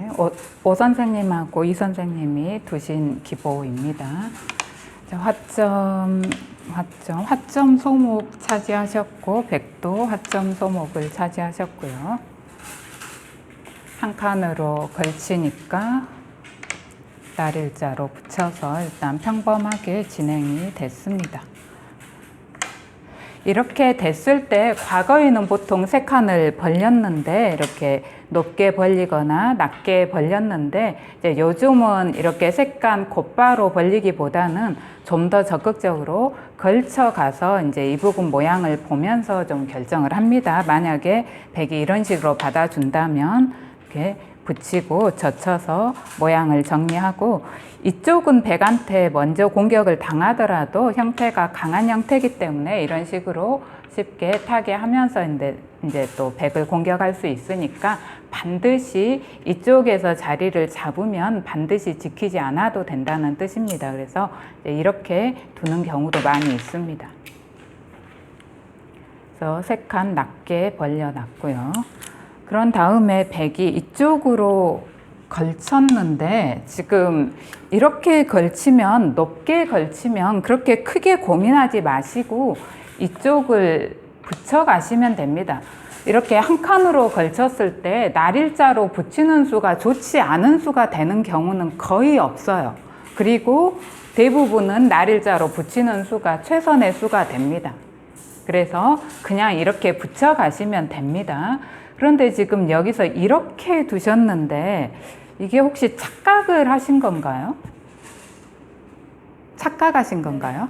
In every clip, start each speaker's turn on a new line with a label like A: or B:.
A: 네, 오 선생님하고 이 선생님이 두신 기보입니다. 화점 소목 차지하셨고 백도 화점 소목을 차지하셨고요. 한 칸으로 걸치니까 날일자로 붙여서 일단 평범하게 진행이 됐습니다. 이렇게 됐을 때 과거에는 보통 세 칸을 벌렸는데 이렇게 높게 벌리거나 낮게 벌렸는데 이제 요즘은 이렇게 세 칸 곧바로 벌리기보다는 좀 더 적극적으로 걸쳐 가서 이제 이 부분 모양을 보면서 좀 결정을 합니다. 만약에 백이 이런 식으로 받아준다면 이렇게 붙이고 젖혀서 모양을 정리하고, 이쪽은 백한테 먼저 공격을 당하더라도 형태가 강한 형태이기 때문에 이런 식으로 쉽게 타게 하면서 이제 또 백을 공격할 수 있으니까 반드시 이쪽에서 자리를 잡으면 반드시 지키지 않아도 된다는 뜻입니다. 그래서 이렇게 두는 경우도 많이 있습니다. 그래서 세 칸 낮게 벌려놨고요. 그런 다음에 백이 이쪽으로 걸쳤는데 지금 이렇게 걸치면, 높게 걸치면 그렇게 크게 고민하지 마시고 이쪽을 붙여 가시면 됩니다. 이렇게 한 칸으로 걸쳤을 때 날일자로 붙이는 수가 좋지 않은 수가 되는 경우는 거의 없어요. 그리고 대부분은 날일자로 붙이는 수가 최선의 수가 됩니다. 그래서 그냥 이렇게 붙여 가시면 됩니다. 그런데 지금 여기서 이렇게 두셨는데 이게 혹시 착각을 하신 건가요? 착각하신 건가요?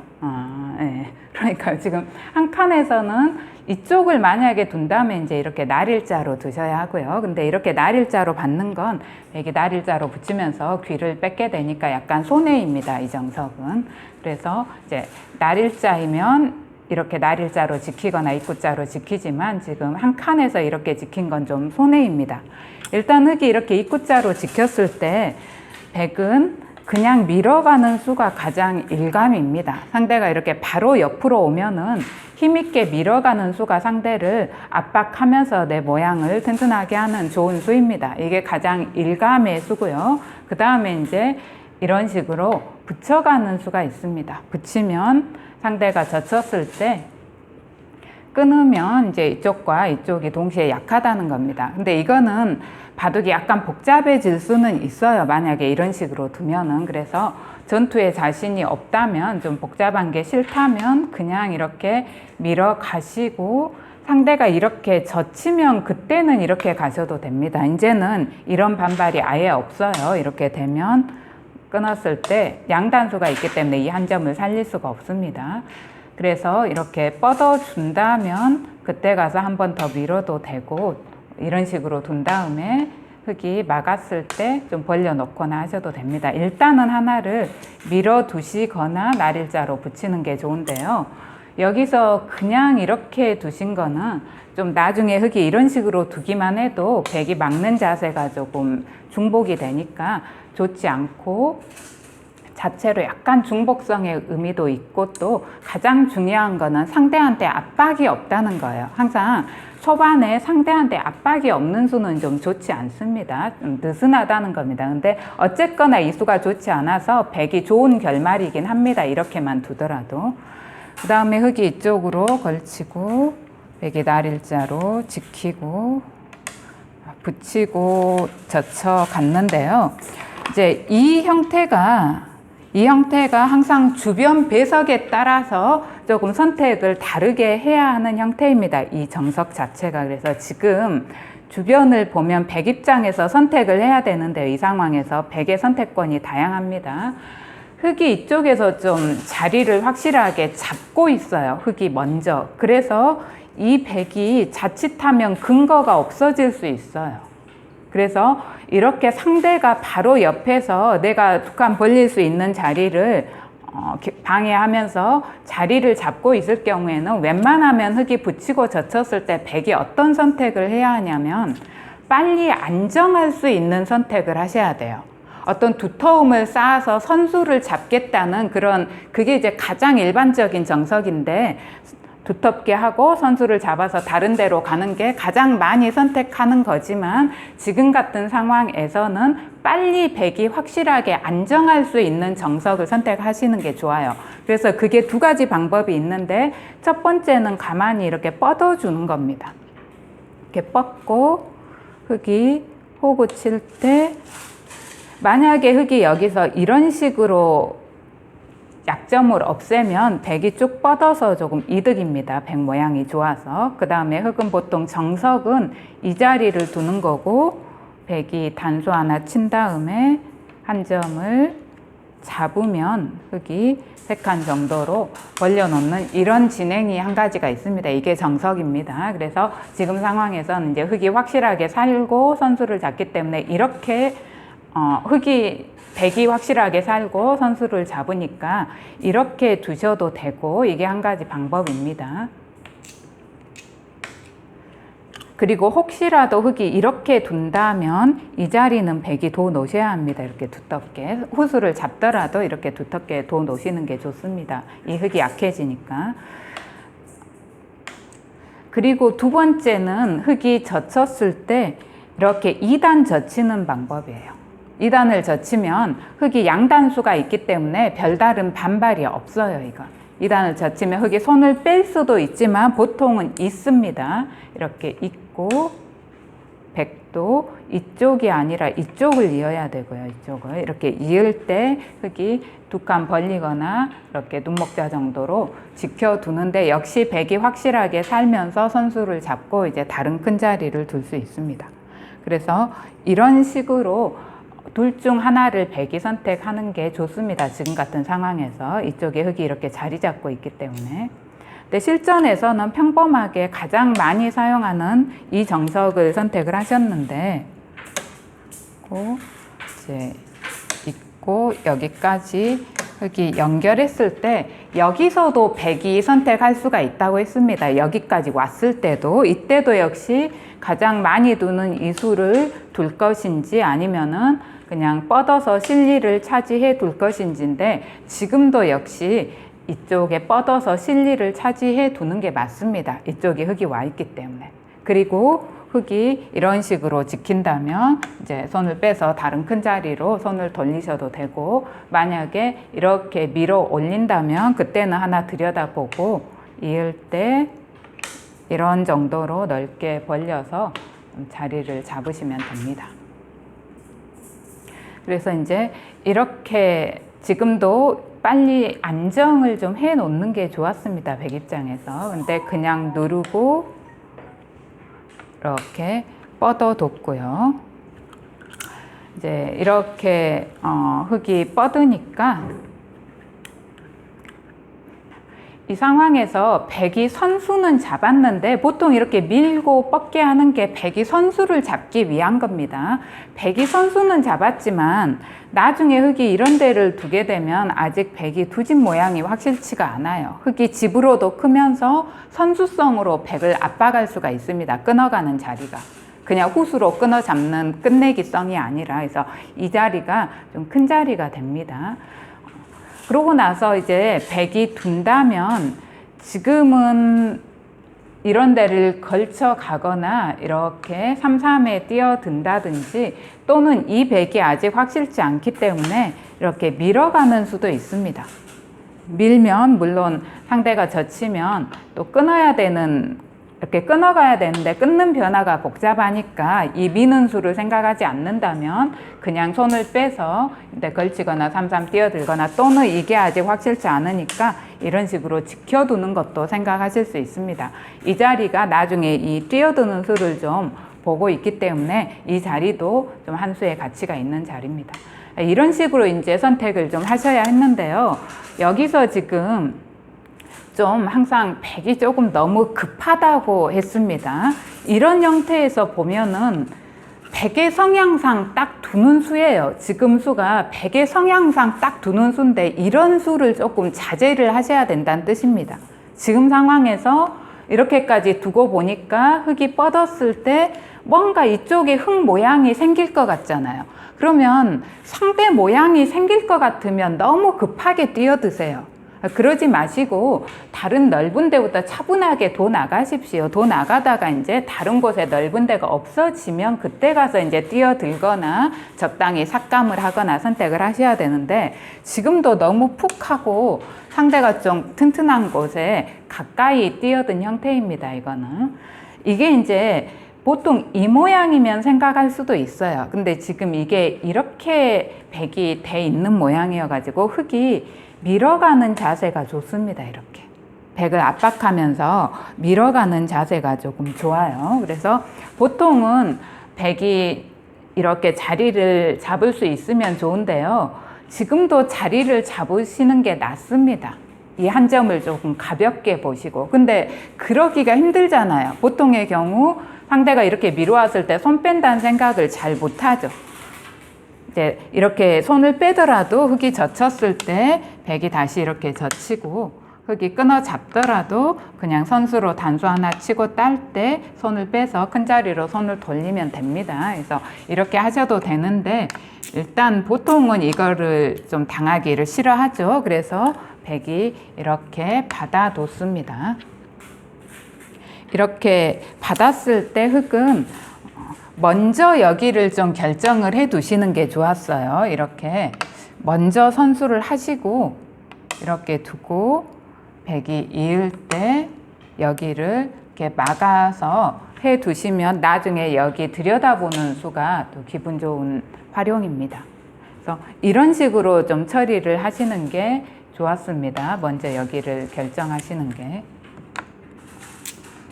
A: 네. 그러니까 지금 한 칸에서는 이쪽을 만약에 둔다면 이제 이렇게 날일자로 두셔야 하고요. 근데 이렇게 날일자로 받는 건 이게 날일자로 붙이면서 귀를 뺏게 되니까 약간 손해입니다. 이 정석은. 그래서 이제 날일자이면 이렇게 날일자로 지키거나 입구자로 지키지만 지금 한 칸에서 이렇게 지킨 건 좀 손해입니다. 일단 흙이 이렇게 입구자로 지켰을 때 백은 그냥 밀어가는 수가 가장 일감입니다. 상대가 이렇게 바로 옆으로 오면은 힘있게 밀어가는 수가 상대를 압박하면서 내 모양을 튼튼하게 하는 좋은 수입니다. 이게 가장 일감의 수고요. 그 다음에 이제 이런 식으로 붙여가는 수가 있습니다. 붙이면 상대가 젖혔을 때 끊으면 이제 이쪽과 이쪽이 동시에 약하다는 겁니다. 근데 이거는 바둑이 약간 복잡해질 수는 있어요. 만약에 이런 식으로 두면은. 그래서 전투에 자신이 없다면, 좀 복잡한 게 싫다면 그냥 이렇게 밀어 가시고, 상대가 이렇게 젖히면 그때는 이렇게 가셔도 됩니다. 이제는 이런 반발이 아예 없어요. 이렇게 되면 끊었을 때 양단수가 있기 때문에 이 한 점을 살릴 수가 없습니다. 그래서 이렇게 뻗어준다면 그때 가서 한 번 더 밀어도 되고, 이런 식으로 둔 다음에 흙이 막았을 때 좀 벌려놓거나 하셔도 됩니다. 일단은 하나를 밀어두시거나 날일자로 붙이는 게 좋은데요. 여기서 그냥 이렇게 두신 거는 좀 나중에 흙이 이런 식으로 두기만 해도 백이 막는 자세가 조금 중복이 되니까 좋지 않고, 자체로 약간 중복성의 의미도 있고, 또 가장 중요한 거는 상대한테 압박이 없다는 거예요. 항상 초반에 상대한테 압박이 없는 수는 좀 좋지 않습니다. 좀 느슨하다는 겁니다. 근데 어쨌거나 이 수가 좋지 않아서 백이 좋은 결말이긴 합니다. 이렇게만 두더라도. 그 다음에 흙이 이쪽으로 걸치고 백이 날일자로 지키고 붙이고 젖혀 갔는데요. 이제 이 형태가 항상 주변 배석에 따라서 조금 선택을 다르게 해야 하는 형태입니다. 이 정석 자체가. 그래서 지금 주변을 보면 백 입장에서 선택을 해야 되는데 이 상황에서 백의 선택권이 다양합니다. 흙이 이쪽에서 좀 자리를 확실하게 잡고 있어요. 흙이 먼저. 그래서 이 백이 자칫하면 근거가 없어질 수 있어요. 그래서 이렇게 상대가 바로 옆에서 내가 두 칸 벌릴 수 있는 자리를 방해하면서 자리를 잡고 있을 경우에는 웬만하면 흙이 붙이고 젖혔을 때 백이 어떤 선택을 해야 하냐면 빨리 안정할 수 있는 선택을 하셔야 돼요. 어떤 두터움을 쌓아서 선수를 잡겠다는 그게 이제 가장 일반적인 정석인데, 두텁게 하고 선수를 잡아서 다른 데로 가는 게 가장 많이 선택하는 거지만 지금 같은 상황에서는 빨리 백이 확실하게 안정할 수 있는 정석을 선택하시는 게 좋아요. 그래서 그게 두 가지 방법이 있는데 첫 번째는 가만히 이렇게 뻗어주는 겁니다. 이렇게 뻗고 흙이 호구 칠 때 만약에 흙이 여기서 이런 식으로 약점을 없애면 백이 쭉 뻗어서 조금 이득입니다. 백 모양이 좋아서. 그 다음에 흙은 보통 정석은 이 자리를 두는 거고 백이 단수 하나 친 다음에 한 점을 잡으면 흙이 3칸 정도로 벌려놓는 이런 진행이 한 가지가 있습니다. 이게 정석입니다. 그래서 지금 상황에서는 이제 흙이 확실하게 살고 선수를 잡기 때문에 이렇게 백이 확실하게 살고 선수를 잡으니까 이렇게 두셔도 되고 이게 한 가지 방법입니다. 그리고 혹시라도 흙이 이렇게 둔다면 이 자리는 백이 도 놓으셔야 합니다. 이렇게 두텁게. 후수를 잡더라도 이렇게 두텁게 도 놓으시는 게 좋습니다. 이 흙이 약해지니까. 그리고 두 번째는 흙이 젖혔을 때 이렇게 2단 젖히는 방법이에요. 2단을 젖히면 흙이 양단수가 있기 때문에 별다른 반발이 없어요. 이거 2단을 젖히면 흙이 손을 뺄 수도 있지만 보통은 있습니다. 이렇게 있고 백도 이쪽이 아니라 이쪽을 이어야 되고요. 이쪽을 이렇게 이을 때 흙이 두 칸 벌리거나 이렇게 눈목자 정도로 지켜두는데 역시 백이 확실하게 살면서 선수를 잡고 이제 다른 큰 자리를 둘 수 있습니다. 그래서 이런 식으로 둘 중 하나를 백이 선택하는 게 좋습니다. 지금 같은 상황에서 이쪽에 흙이 이렇게 자리 잡고 있기 때문에. 근데 실전에서는 평범하게 가장 많이 사용하는 이 정석을 선택을 하셨는데 이제 있고 여기까지 흙이 연결했을 때 여기서도 백이 선택할 수가 있다고 했습니다. 여기까지 왔을 때도 이때도 역시 가장 많이 두는 이 수를 둘 것인지 아니면은 그냥 뻗어서 실리를 차지해 둘 것인지인데 지금도 역시 이쪽에 뻗어서 실리를 차지해 두는 게 맞습니다. 이쪽에 흙이 와 있기 때문에. 그리고 흙이 이런 식으로 지킨다면 이제 손을 빼서 다른 큰 자리로 손을 돌리셔도 되고 만약에 이렇게 밀어 올린다면 그때는 하나 들여다보고 이을 때 이런 정도로 넓게 벌려서 자리를 잡으시면 됩니다. 그래서 이제 이렇게 지금도 빨리 안정을 좀 해 놓는 게 좋았습니다. 백 입장에서. 근데 그냥 누르고 이렇게 뻗어뒀고요. 이제 이렇게 흙이 뻗으니까 이 상황에서 백이 선수는 잡았는데 보통 이렇게 밀고 뻗게 하는 게 백이 선수를 잡기 위한 겁니다. 백이 선수는 잡았지만 나중에 흙이 이런 데를 두게 되면 아직 백이 두진 모양이 확실치가 않아요. 흙이 집으로도 크면서 선수성으로 백을 압박할 수가 있습니다. 끊어가는 자리가. 그냥 후수로 끊어 잡는 끝내기성이 아니라 그래서 이 자리가 좀 큰 자리가 됩니다. 그러고 나서 이제 백이 둔다면 지금은 이런 데를 걸쳐 가거나 이렇게 3-3에 뛰어든다든지 또는 이 백이 아직 확실치 않기 때문에 이렇게 밀어가는 수도 있습니다. 밀면 물론 상대가 젖히면 또 끊어야 되는 이렇게 끊어가야 되는데 끊는 변화가 복잡하니까 이 미는 수를 생각하지 않는다면 그냥 손을 빼서 걸치거나 3-3 뛰어들거나 또는 이게 아직 확실치 않으니까 이런 식으로 지켜두는 것도 생각하실 수 있습니다. 이 자리가 나중에 이 뛰어드는 수를 좀 보고 있기 때문에 이 자리도 좀 한 수의 가치가 있는 자리입니다. 이런 식으로 이제 선택을 좀 하셔야 했는데요. 여기서 지금 좀 항상 백이 조금 너무 급하다고 했습니다. 이런 형태에서 보면은 백의 성향상 딱 두는 수예요. 지금 수가 백의 성향상 딱 두는 수인데 이런 수를 조금 자제를 하셔야 된다는 뜻입니다. 지금 상황에서 이렇게까지 두고 보니까 흙이 뻗었을 때 뭔가 이쪽에 흙 모양이 생길 것 같잖아요. 그러면 상대 모양이 생길 것 같으면 너무 급하게 뛰어드세요. 그러지 마시고 다른 넓은 데부터 차분하게 도 나가십시오. 도 나가다가 이제 다른 곳에 넓은 데가 없어지면 그때 가서 이제 뛰어들거나 적당히 삭감을 하거나 선택을 하셔야 되는데, 지금도 너무 푹 하고 상대가 좀 튼튼한 곳에 가까이 뛰어든 형태입니다. 이게 이제 보통 이 모양이면 생각할 수도 있어요. 근데 지금 이게 이렇게 백이 돼 있는 모양이어 가지고 흙이 밀어가는 자세가 좋습니다. 이렇게 백을 압박하면서 밀어가는 자세가 조금 좋아요. 그래서 보통은 백이 이렇게 자리를 잡을 수 있으면 좋은데요, 지금도 자리를 잡으시는 게 낫습니다. 이 한 점을 조금 가볍게 보시고. 근데 그러기가 힘들잖아요. 보통의 경우 상대가 이렇게 밀어왔을 때 손 뺀다는 생각을 잘 못하죠. 이제 이렇게 손을 빼더라도 흙이 젖혔을 때 백이 다시 이렇게 젖히고, 흙이 끊어 잡더라도 그냥 선수로 단수 하나 치고 딸 때 손을 빼서 큰 자리로 손을 돌리면 됩니다. 그래서 이렇게 하셔도 되는데, 일단 보통은 이거를 좀 당하기를 싫어하죠. 그래서 백이 이렇게 받아뒀습니다. 이렇게 받았을 때 흙은 먼저 여기를 좀 결정을 해 두시는 게 좋았어요. 이렇게 먼저 선수를 하시고 이렇게 두고 백이 이을 때 여기를 이렇게 막아서 해 두시면 나중에 여기 들여다보는 수가 또 기분 좋은 활용입니다. 그래서 이런 식으로 좀 처리를 하시는 게 좋았습니다. 먼저 여기를 결정하시는 게.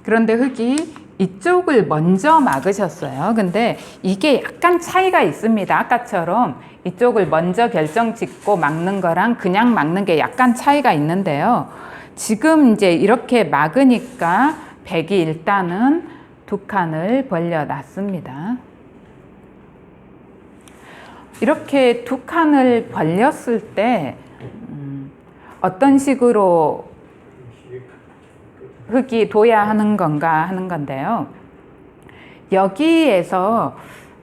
A: 그런데 흙이 이쪽을 먼저 막으셨어요. 근데 이게 약간 차이가 있습니다. 아까처럼 이쪽을 먼저 결정 짓고 막는 거랑 그냥 막는 게 약간 차이가 있는데요. 지금 이제 이렇게 막으니까 백이 일단은 두 칸을 벌려 놨습니다. 이렇게 두 칸을 벌렸을 때 어떤 식으로 흙이 둬야 하는 건가 하는 건데요. 여기에서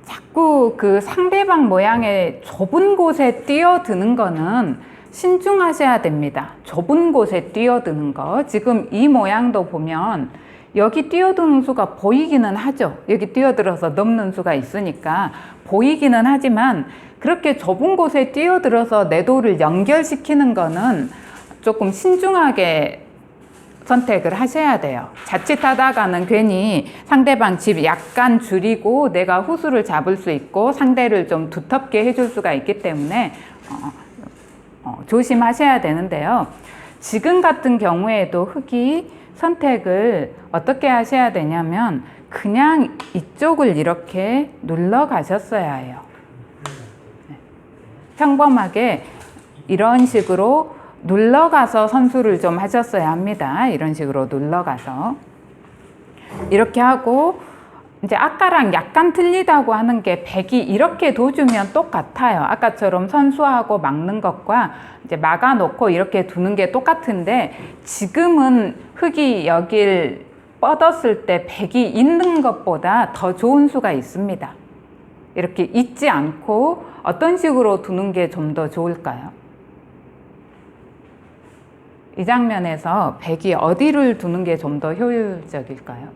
A: 자꾸 그 상대방 모양의 좁은 곳에 뛰어드는 거는 신중하셔야 됩니다. 좁은 곳에 뛰어드는 거. 지금 이 모양도 보면 여기 뛰어드는 수가 보이기는 하죠. 여기 뛰어들어서 넘는 수가 있으니까 보이기는 하지만 그렇게 좁은 곳에 뛰어들어서 내 돌을 연결시키는 거는 조금 신중하게 선택을 하셔야 돼요. 자칫하다가는 괜히 상대방 집 약간 줄이고 내가 후수를 잡을 수 있고 상대를 좀 두텁게 해줄 수가 있기 때문에 조심하셔야 되는데요. 지금 같은 경우에도 흙이 선택을 어떻게 하셔야 되냐면 그냥 이쪽을 이렇게 눌러 가셨어야 해요. 평범하게 이런 식으로 눌러가서 선수를 좀 하셨어야 합니다. 이런 식으로 눌러가서 이렇게 하고, 이제 아까랑 약간 틀리다고 하는 게 백이 이렇게 둬주면 똑같아요. 아까처럼 선수하고 막는 것과 이제 막아놓고 이렇게 두는 게 똑같은데, 지금은 흙이 여길 뻗었을 때 백이 있는 것보다 더 좋은 수가 있습니다. 이렇게 있지 않고 어떤 식으로 두는 게 좀 더 좋을까요? 이 장면에서 백이 어디를 두는 게 좀 더 효율적일까요?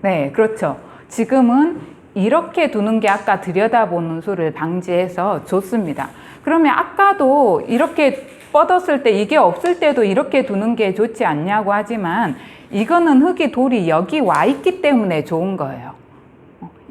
A: 네, 그렇죠. 지금은 이렇게 두는 게 아까 들여다보는 수를 방지해서 좋습니다. 그러면 아까도 이렇게 뻗었을 때 이게 없을 때도 이렇게 두는 게 좋지 않냐고 하지만 이거는 흙이 돌이 여기 와 있기 때문에 좋은 거예요.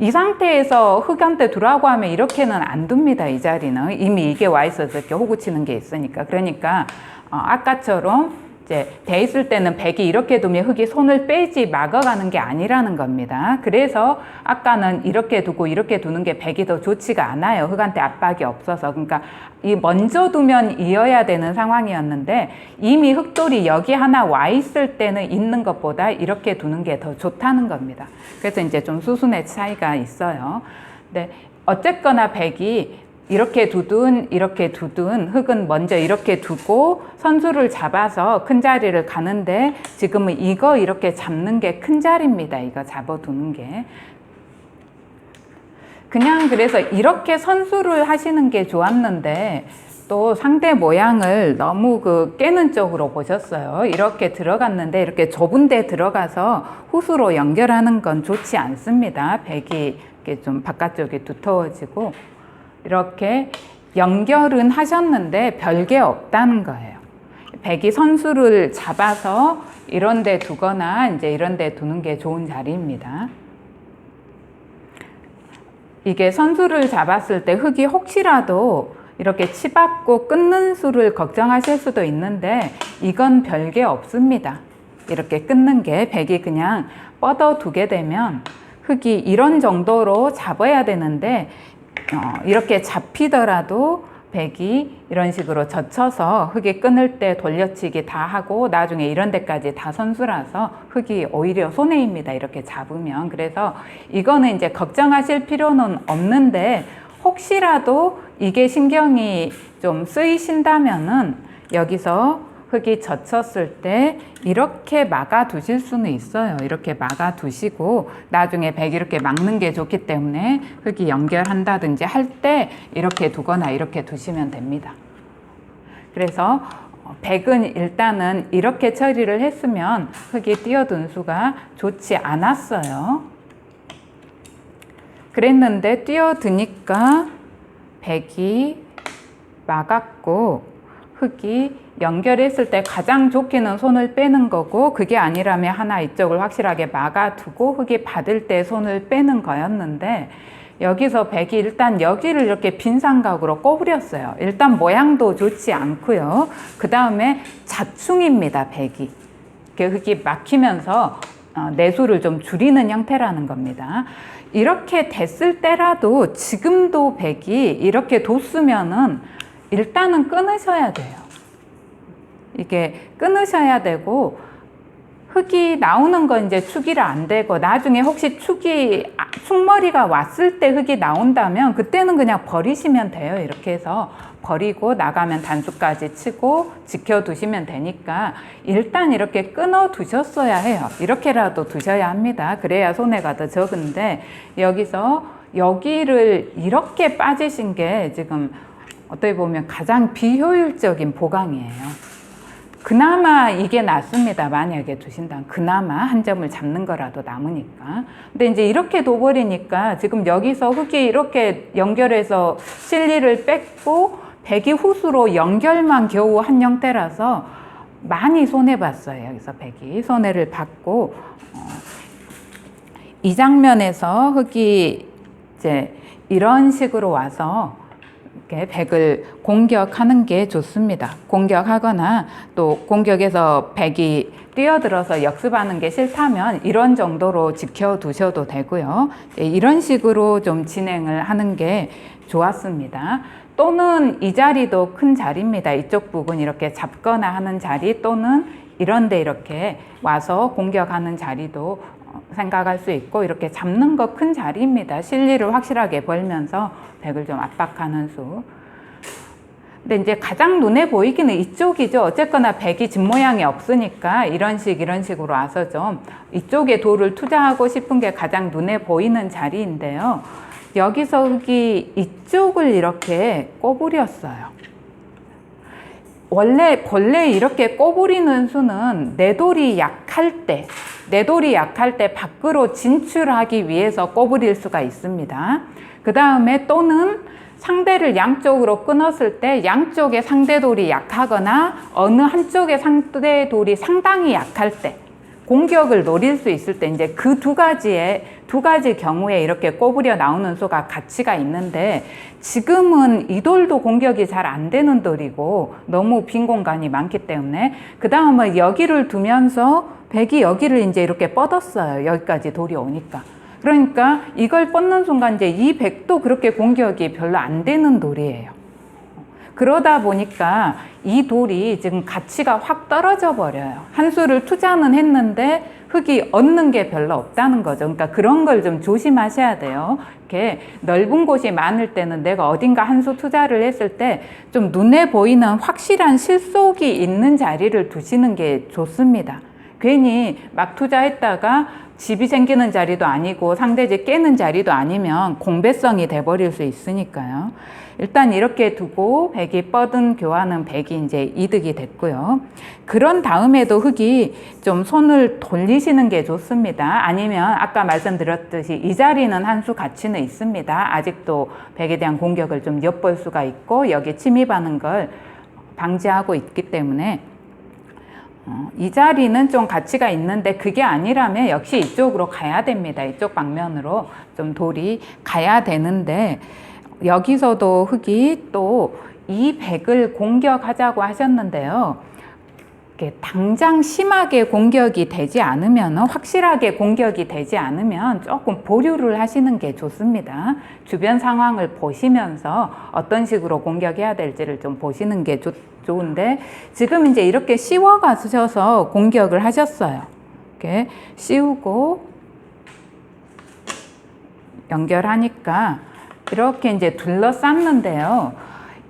A: 이 상태에서 흙한테 두라고 하면 이렇게는 안 둡니다. 이 자리는 이미 이게 와 있어서 이렇게 호구 치는 게 있으니까. 그러니까 아까처럼 이제 돼 있을 때는 백이 이렇게 두면 흙이 손을 빼지 막아가는 게 아니라는 겁니다. 그래서 아까는 이렇게 두고 이렇게 두는 게 백이 더 좋지가 않아요. 흙한테 압박이 없어서. 그러니까 이 먼저 두면 이어야 되는 상황이었는데 이미 흙돌이 여기 하나 와 있을 때는 있는 것보다 이렇게 두는 게 더 좋다는 겁니다. 그래서 이제 좀 수순의 차이가 있어요. 근데 어쨌거나 백이 이렇게 두든 이렇게 두든 흙은 먼저 이렇게 두고 선수를 잡아서 큰 자리를 가는데 지금은 이거 이렇게 잡는 게 큰 자리입니다. 이거 잡아두는 게. 그냥 그래서 이렇게 선수를 하시는 게 좋았는데 또 상대 모양을 너무 깨는 쪽으로 보셨어요. 이렇게 들어갔는데 이렇게 좁은 데 들어가서 후수로 연결하는 건 좋지 않습니다. 백이 이렇게 좀 바깥쪽이 두터워지고 이렇게 연결은 하셨는데 별게 없다는 거예요. 백이 선수를 잡아서 이런 데 두거나 이제 이런 데 두는 게 좋은 자리입니다. 이게 선수를 잡았을 때 흙이 혹시라도 이렇게 치받고 끊는 수를 걱정하실 수도 있는데 이건 별게 없습니다. 이렇게 끊는 게 백이 그냥 뻗어 두게 되면 흙이 이런 정도로 잡아야 되는데 이렇게 잡히더라도 백이 이런 식으로 젖혀서 흙이 끊을 때 돌려치기 다 하고 나중에 이런 데까지 다 선수라서 흙이 오히려 손해입니다. 이렇게 잡으면. 그래서 이거는 이제 걱정하실 필요는 없는데 혹시라도 이게 신경이 좀 쓰이신다면은 여기서 흙이 젖혔을 때 이렇게 막아 두실 수는 있어요. 이렇게 막아 두시고 나중에 백 이렇게 막는 게 좋기 때문에 흙이 연결한다든지 할 때 이렇게 두거나 이렇게 두시면 됩니다. 그래서 백은 일단은 이렇게 처리를 했으면 흙이 뛰어든 수가 좋지 않았어요. 그랬는데 뛰어드니까 백이 막았고 흙이 연결했을 때 가장 좋기는 손을 빼는 거고 그게 아니라면 하나 이쪽을 확실하게 막아두고 흙이 받을 때 손을 빼는 거였는데 여기서 백이 일단 여기를 이렇게 빈 삼각으로 꼬부렸어요. 일단 모양도 좋지 않고요. 그 다음에 자충입니다. 백이. 흙이 막히면서 내수를 좀 줄이는 형태라는 겁니다. 이렇게 됐을 때라도 지금도 백이 이렇게 뒀으면은 일단은 끊으셔야 돼요. 이게 끊으셔야 되고 흙이 나오는 건 이제 축이라 안 되고 나중에 혹시 축머리가 왔을 때 흙이 나온다면 그때는 그냥 버리시면 돼요. 이렇게 해서 버리고 나가면 단수까지 치고 지켜두시면 되니까 일단 이렇게 끊어 두셨어야 해요. 이렇게라도 두셔야 합니다. 그래야 손해가 더 적은데 여기서 여기를 이렇게 빠지신 게 지금 어떻게 보면 가장 비효율적인 보강이에요. 그나마 이게 낫습니다. 만약에 두신다면 그나마 한 점을 잡는 거라도 남으니까. 근데 이제 이렇게 둬버리니까 지금 여기서 흙이 이렇게 연결해서 실리를 뺐고 백이 후수로 연결만 겨우 한 형태라서 많이 손해봤어요. 여기서 백이 손해를 받고 이 장면에서 흙이 이제 이런 식으로 와서 백을 공격하는 게 좋습니다. 공격하거나 또 공격에서 백이 뛰어들어서 역습하는 게 싫다면 이런 정도로 지켜두셔도 되고요. 이런 식으로 좀 진행을 하는 게 좋았습니다. 또는 이 자리도 큰 자리입니다. 이쪽 부분 이렇게 잡거나 하는 자리 또는 이런데 이렇게 와서 공격하는 자리도 생각할 수 있고 이렇게 잡는 거 큰 자리입니다. 실리를 확실하게 벌면서 백을 좀 압박하는 수. 근데 이제 가장 눈에 보이기는 이쪽이죠. 어쨌거나 백이 집 모양이 없으니까 이런 식으로 와서 좀 이쪽에 돌을 투자하고 싶은 게 가장 눈에 보이는 자리인데요. 여기서 흙이 이쪽을 이렇게 꼬부렸어요. 본래 이렇게 꼬부리는 수는 내 돌이 약할 때 밖으로 진출하기 위해서 꼬부릴 수가 있습니다. 그 다음에 또는 상대를 양쪽으로 끊었을 때 양쪽의 상대 돌이 약하거나 어느 한쪽의 상대 돌이 상당히 약할 때 공격을 노릴 수 있을 때 이제 그 두 가지 경우에 이렇게 꼬부려 나오는 수가 가치가 있는데 지금은 이 돌도 공격이 잘 안 되는 돌이고 너무 빈 공간이 많기 때문에 그 다음에 여기를 두면서 백이 여기를 이제 이렇게 뻗었어요. 여기까지 돌이 오니까. 그러니까 이걸 뻗는 순간 이제 이 백도 그렇게 공격이 별로 안 되는 돌이에요. 그러다 보니까 이 돌이 지금 가치가 확 떨어져 버려요. 한 수를 투자는 했는데 흙이 얻는 게 별로 없다는 거죠. 그러니까 그런 걸 좀 조심하셔야 돼요. 이렇게 넓은 곳이 많을 때는 내가 어딘가 한 수 투자를 했을 때 좀 눈에 보이는 확실한 실속이 있는 자리를 두시는 게 좋습니다. 괜히 막 투자했다가 집이 생기는 자리도 아니고 상대집 깨는 자리도 아니면 공배성이 돼버릴 수 있으니까요. 일단 이렇게 두고 백이 뻗은 교환은 백이 이제 이득이 됐고요. 그런 다음에도 흑이 좀 손을 돌리시는 게 좋습니다. 아니면 아까 말씀드렸듯이 이 자리는 한 수 가치는 있습니다. 아직도 백에 대한 공격을 좀 엿볼 수가 있고 여기 침입하는 걸 방지하고 있기 때문에 이 자리는 좀 가치가 있는데 그게 아니라면 역시 이쪽으로 가야 됩니다. 이쪽 방면으로 좀 돌이 가야 되는데 여기서도 흑이 또 이 백을 공격하자고 하셨는데요. 당장 심하게 공격이 되지 않으면, 확실하게 공격이 되지 않으면 조금 보류를 하시는 게 좋습니다. 주변 상황을 보시면서 어떤 식으로 공격해야 될지를 좀 보시는 게 좋은데 지금 이제 이렇게 씌워 가셔서 공격을 하셨어요. 이렇게 씌우고 연결하니까 이렇게 이제 둘러쌌는데요.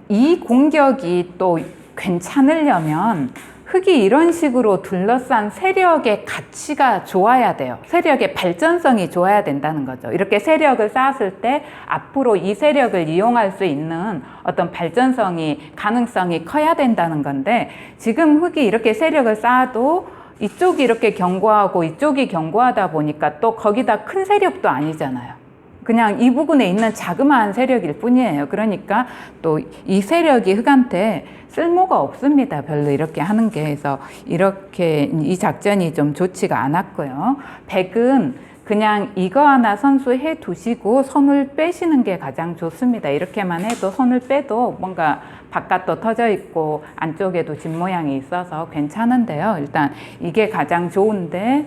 A: 이 공격이 또 괜찮으려면 흑이 이런 식으로 둘러싼 세력의 가치가 좋아야 돼요. 세력의 발전성이 좋아야 된다는 거죠. 이렇게 세력을 쌓았을 때 앞으로 이 세력을 이용할 수 있는 어떤 발전성이, 가능성이 커야 된다는 건데 지금 흑이 이렇게 세력을 쌓아도 이쪽이 이렇게 견고하고 이쪽이 견고하다 보니까 또 거기다 큰 세력도 아니잖아요. 그냥 이 부근에 있는 자그마한 세력일 뿐이에요. 그러니까 또 이 세력이 흑한테 쓸모가 없습니다. 별로 이렇게 하는 게. 해서 이렇게 이 작전이 좀 좋지가 않았고요. 백은 그냥 이거 하나 선수해 두시고 손을 빼시는 게 가장 좋습니다. 이렇게만 해도 손을 빼도 뭔가 바깥도 터져 있고 안쪽에도 집 모양이 있어서 괜찮은데요. 일단 이게 가장 좋은데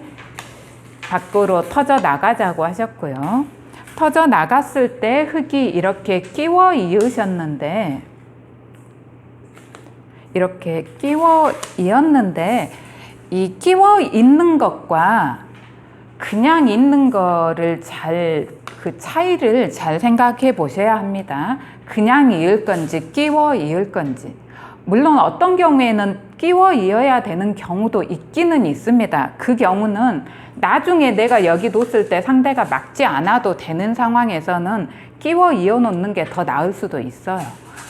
A: 밖으로 터져 나가자고 하셨고요. 터져 나갔을 때 흑이 이렇게 끼워 이으셨는데 이렇게 끼워 이었는데 이 끼워 있는 것과 그냥 있는 거를 그 차이를 잘 생각해 보셔야 합니다. 그냥 이을 건지 끼워 이을 건지. 물론 어떤 경우에는 끼워 이어야 되는 경우도 있기는 있습니다. 그 경우는 나중에 내가 여기 놓았을 때 상대가 막지 않아도 되는 상황에서는 끼워 이어 놓는 게 더 나을 수도 있어요.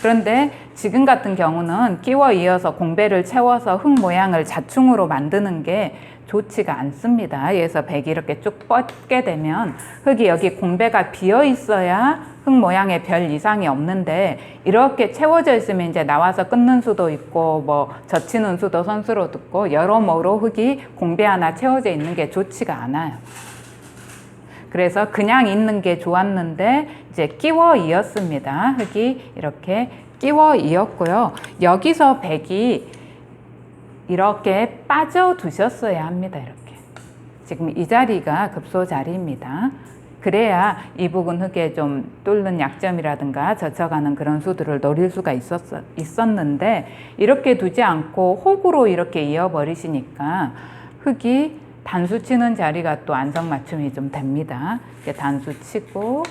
A: 그런데 지금 같은 경우는 끼워 이어서 공배를 채워서 흙 모양을 자충으로 만드는 게 좋지가 않습니다. 그래서 백이 이렇게 쭉 뻗게 되면 흙이 여기 공배가 비어 있어야 흙 모양에 별 이상이 없는데 이렇게 채워져 있으면 이제 나와서 끊는 수도 있고 뭐 젖히는 수도 선수로 듣고 여러모로 흙이 공배 하나 채워져 있는 게 좋지가 않아요. 그래서 그냥 있는 게 좋았는데 이제 끼워 이었습니다. 흙이 이렇게 끼워 이었고요. 여기서 백이 이렇게 빠져 두셨어야 합니다. 이렇게. 지금 이 자리가 급소 자리입니다. 그래야 이 부분 흙에 좀 뚫는 약점이라든가 젖혀가는 그런 수들을 노릴 수가 있었는데 이렇게 두지 않고 혹으로 이렇게 이어버리시니까 흙이 단수 치는 자리가 또 안성맞춤이 좀 됩니다. 이렇게 단수 치고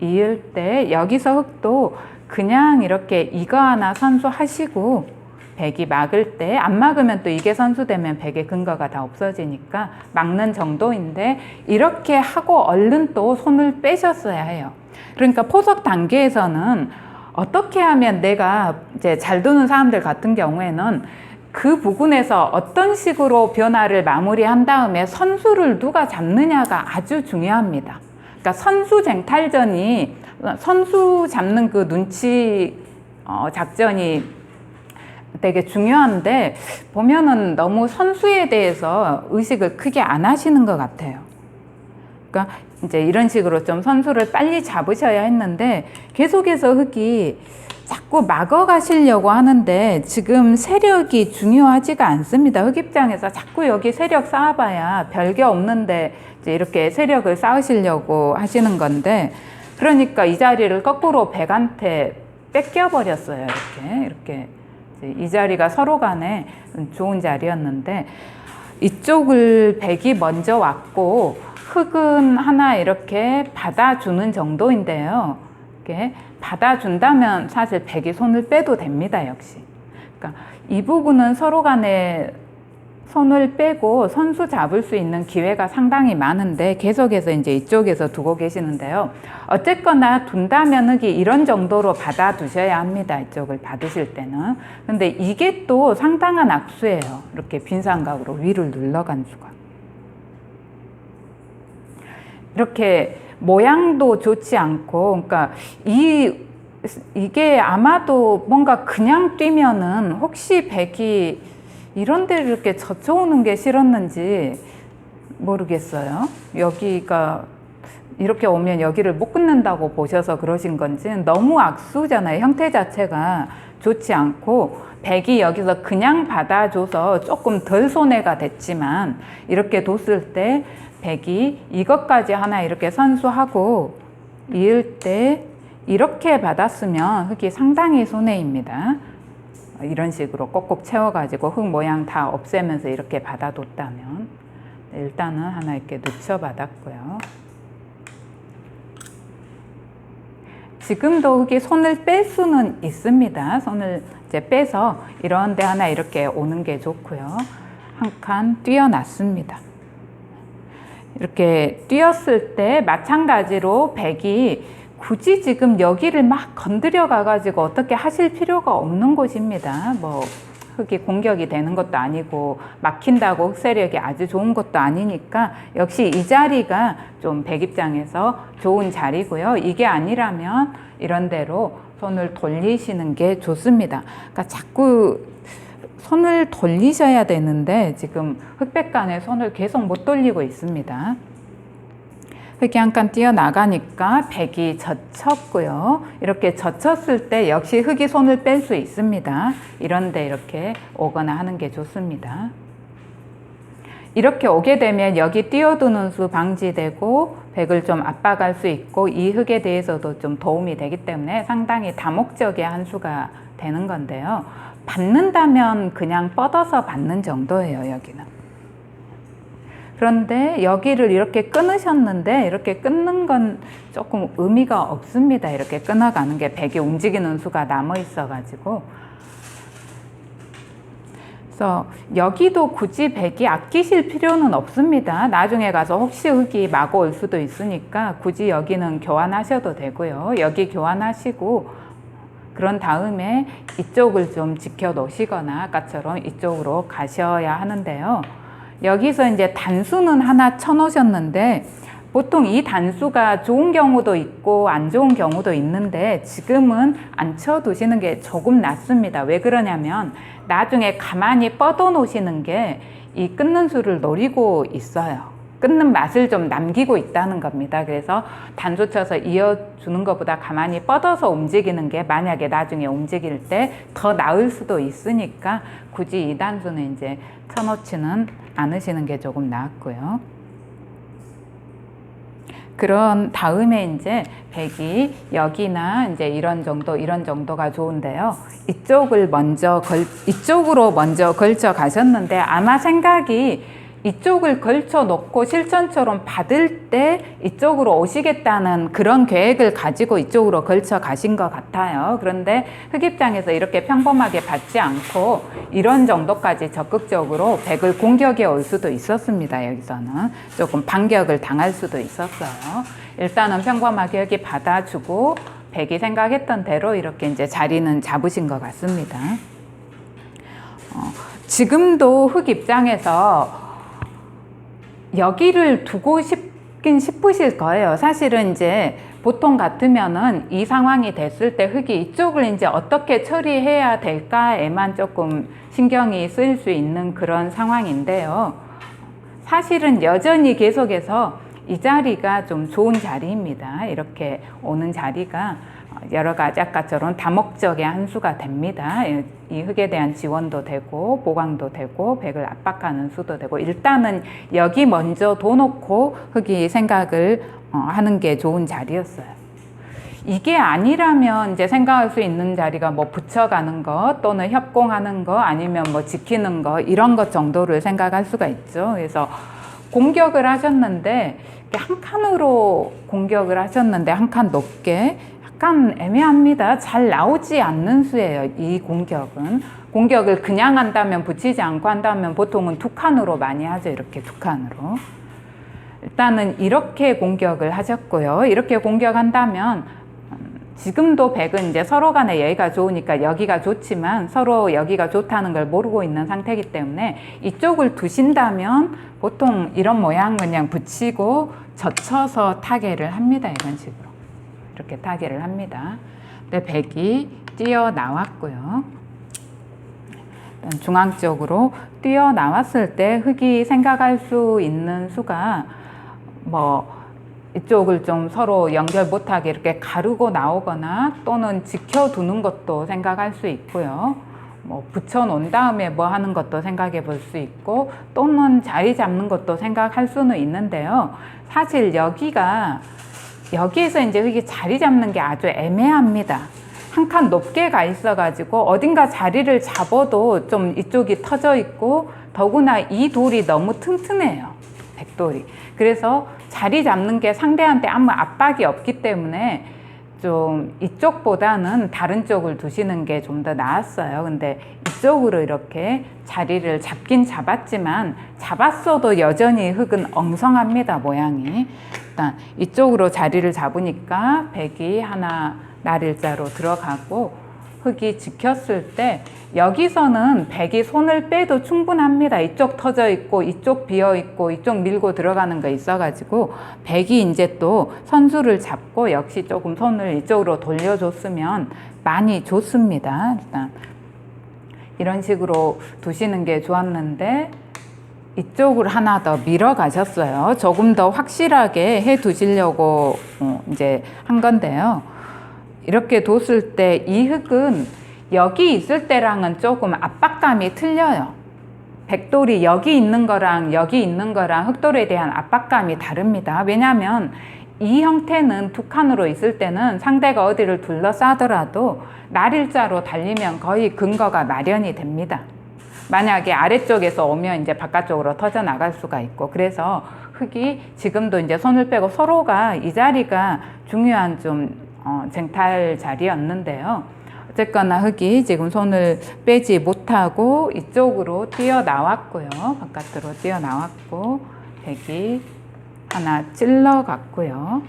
A: 이을 때 여기서 흙도 그냥 이렇게 이거 하나 선수하시고 백이 막을 때 안 막으면 또 이게 선수되면 백의 근거가 다 없어지니까 막는 정도인데 이렇게 하고 얼른 또 손을 빼셨어야 해요. 그러니까 포석 단계에서는 어떻게 하면 내가 이제 잘 두는 사람들 같은 경우에는 그 부분에서 어떤 식으로 변화를 마무리한 다음에 선수를 누가 잡느냐가 아주 중요합니다. 그러니까 선수 쟁탈전이 선수 잡는 그 눈치 작전이 되게 중요한데 보면은 너무 선수에 대해서 의식을 크게 안 하시는 것 같아요. 그러니까 이제 이런 식으로 좀 선수를 빨리 잡으셔야 했는데 계속해서 흙이 자꾸 막아 가시려고 하는데 지금 세력이 중요하지가 않습니다. 흙 입장에서 자꾸 여기 세력 쌓아봐야 별게 없는데 이제 이렇게 세력을 쌓으시려고 하시는 건데 그러니까 이 자리를 거꾸로 백한테 뺏겨버렸어요. 이렇게. 이 자리가 서로 간에 좋은 자리였는데 이쪽을 백이 먼저 왔고 흙은 하나 이렇게 받아주는 정도인데요. 이렇게 받아준다면 사실 백이 손을 빼도 됩니다. 역시. 그러니까 이 부분은 서로 간에 손을 빼고 선수 잡을 수 있는 기회가 상당히 많은데 계속해서 이제 이쪽에서 두고 계시는데요. 어쨌거나 둔다면 흙이 이런 정도로 받아 두셔야 합니다. 이쪽을 받으실 때는. 근데 이게 또 상당한 악수예요. 이렇게 빈 삼각으로 위를 눌러간 수가. 이렇게 모양도 좋지 않고, 그러니까 이게 아마도 뭔가 그냥 뛰면은 혹시 백이 이런 데를 이렇게 젖혀오는 게 싫었는지 모르겠어요. 여기가 이렇게 오면 여기를 못 끊는다고 보셔서 그러신 건지, 너무 악수잖아요. 형태 자체가 좋지 않고, 백이 여기서 그냥 받아줘서 조금 덜 손해가 됐지만, 이렇게 뒀을 때 백이 이것까지 하나 이렇게 선수하고 이을 때 이렇게 받았으면 흙이 상당히 손해입니다. 이런 식으로 꼭꼭 채워가지고 흙 모양 다 없애면서 이렇게 받아뒀다면. 일단은 하나 이렇게 늦춰받았고요. 지금도 흙이 손을 뺄 수는 있습니다. 손을 이제 빼서 이런 데 하나 이렇게 오는 게 좋고요. 한 칸 띄어놨습니다. 이렇게 띄었을 때 마찬가지로 백이 굳이 지금 여기를 막 건드려 가가지고 어떻게 하실 필요가 없는 곳입니다. 뭐 흙이 공격이 되는 것도 아니고 막힌다고 흙 세력이 아주 좋은 것도 아니니까 역시 이 자리가 좀 백 입장에서 좋은 자리고요. 이게 아니라면 이런 대로 손을 돌리시는 게 좋습니다. 그러니까 자꾸 손을 돌리셔야 되는데 지금 흑백간에 손을 계속 못 돌리고 있습니다. 흙이 한 칸 띄어나가니까 백이 젖혔고요. 이렇게 젖혔을 때 역시 흙이 손을 뺄 수 있습니다. 이런데 이렇게 오거나 하는 게 좋습니다. 이렇게 오게 되면 여기 띄어두는 수 방지되고 백을 좀 압박할 수 있고 이 흙에 대해서도 좀 도움이 되기 때문에 상당히 다목적의 한 수가 되는 건데요. 받는다면 그냥 뻗어서 받는 정도예요, 여기는. 그런데 여기를 이렇게 끊으셨는데 이렇게 끊는 건 조금 의미가 없습니다. 이렇게 끊어가는 게 백이 움직이는 수가 남아 있어가지고. 그래서 여기도 굳이 백이 아끼실 필요는 없습니다. 나중에 가서 혹시 흙이 마구 올 수도 있으니까 굳이 여기는 교환하셔도 되고요. 여기 교환하시고 그런 다음에 이쪽을 좀 지켜 놓으시거나 아까처럼 이쪽으로 가셔야 하는데요. 여기서 이제 단수는 하나 쳐 놓으셨는데 보통 이 단수가 좋은 경우도 있고 안 좋은 경우도 있는데 지금은 안 쳐 두시는 게 조금 낫습니다. 왜 그러냐면 나중에 가만히 뻗어 놓으시는 게 이 끊는 수를 노리고 있어요. 끊는 맛을 좀 남기고 있다는 겁니다. 그래서 단수 쳐서 이어주는 것보다 가만히 뻗어서 움직이는 게 만약에 나중에 움직일 때 더 나을 수도 있으니까 굳이 이 단수는 이제 쳐놓지는 않으시는 게 조금 낫고요. 그런 다음에 이제 백이 여기나 이제 이런 정도가 좋은데요. 이쪽으로 먼저 걸쳐 가셨는데 아마 생각이 이쪽을 걸쳐 놓고 실천처럼 받을 때 이쪽으로 오시겠다는 그런 계획을 가지고 이쪽으로 걸쳐 가신 것 같아요. 그런데 흙 입장에서 이렇게 평범하게 받지 않고 이런 정도까지 적극적으로 백을 공격해 올 수도 있었습니다. 여기서는 조금 반격을 당할 수도 있었어요. 일단은 평범하게 여기 받아주고 백이 생각했던 대로 이렇게 이제 자리는 잡으신 것 같습니다. 지금도 흙 입장에서 여기를 두고 싶긴 싶으실 거예요. 사실은 이제 보통 같으면은 이 상황이 됐을 때 흙이 이쪽을 이제 어떻게 처리해야 될까에만 조금 신경이 쓰일 수 있는 그런 상황인데요. 사실은 여전히 계속해서 이 자리가 좀 좋은 자리입니다. 이렇게 오는 자리가 여러 가지 아까처럼 다목적의 한 수가 됩니다. 이 흙에 대한 지원도 되고 보강도 되고 백을 압박하는 수도 되고 일단은 여기 먼저 둬놓고 흙이 생각을 하는 게 좋은 자리였어요. 이게 아니라면 이제 생각할 수 있는 자리가 뭐 붙여가는 것 또는 협공하는 거 아니면 뭐 지키는 거 이런 것 정도를 생각할 수가 있죠. 그래서 공격을 하셨는데 한 칸으로 공격을 하셨는데 한 칸 높게 약간 애매합니다. 잘 나오지 않는 수예요. 이 공격은. 공격을 그냥 한다면, 붙이지 않고 한다면 보통은 두 칸으로 많이 하죠. 이렇게 두 칸으로. 일단은 이렇게 공격을 하셨고요. 이렇게 공격한다면 지금도 백은 이제 서로 간에 여기가 좋으니까 여기가 좋지만 서로 여기가 좋다는 걸 모르고 있는 상태이기 때문에 이쪽을 두신다면 보통 이런 모양 그냥 붙이고 젖혀서 타개를 합니다. 이런 식으로. 이렇게 타개를 합니다. 근데 백이 뛰어나왔고요. 중앙 쪽으로 뛰어나왔을 때 흑이 생각할 수 있는 수가 뭐 이쪽을 좀 서로 연결 못하게 이렇게 가르고 나오거나 또는 지켜두는 것도 생각할 수 있고요. 뭐 붙여놓은 다음에 뭐 하는 것도 생각해 볼 수 있고 또는 자리 잡는 것도 생각할 수는 있는데요. 사실 여기에서 이제 흑이 자리 잡는 게 아주 애매합니다. 한 칸 높게 가 있어가지고 어딘가 자리를 잡아도 좀 이쪽이 터져 있고 더구나 이 돌이 너무 튼튼해요. 백돌이. 그래서 자리 잡는 게 상대한테 아무 압박이 없기 때문에 좀 이쪽보다는 다른 쪽을 두시는 게 좀 더 나았어요. 근데 이쪽으로 이렇게 자리를 잡긴 잡았지만 잡았어도 여전히 흑은 엉성합니다. 모양이. 일단 이쪽으로 자리를 잡으니까 백이 하나 날일자로 들어가고 흑이 지켰을 때 여기서는 백이 손을 빼도 충분합니다. 이쪽 터져 있고 이쪽 비어 있고 이쪽 밀고 들어가는 거 있어가지고 백이 이제 또 선수를 잡고 역시 조금 손을 이쪽으로 돌려줬으면 많이 좋습니다. 일단 이런 식으로 두시는 게 좋았는데 이쪽을 하나 더 밀어 가셨어요. 조금 더 확실하게 해 두시려고 이제 한 건데요. 이렇게 뒀을 때 이 흑은 여기 있을 때랑은 조금 압박감이 틀려요. 백돌이 여기 있는 거랑 여기 있는 거랑 흑돌에 대한 압박감이 다릅니다. 왜냐하면 이 형태는 두 칸으로 있을 때는 상대가 어디를 둘러싸더라도 날일자로 달리면 거의 근거가 마련이 됩니다. 만약에 아래쪽에서 오면 이제 바깥쪽으로 터져 나갈 수가 있고 그래서 흑이 지금도 이제 손을 빼고 서로가 이 자리가 중요한 좀 쟁탈 자리였는데요. 어쨌거나 흑이 지금 손을 빼지 못하고 이쪽으로 뛰어나왔고요. 바깥으로 뛰어나왔고 백이 하나 찔러갔고요.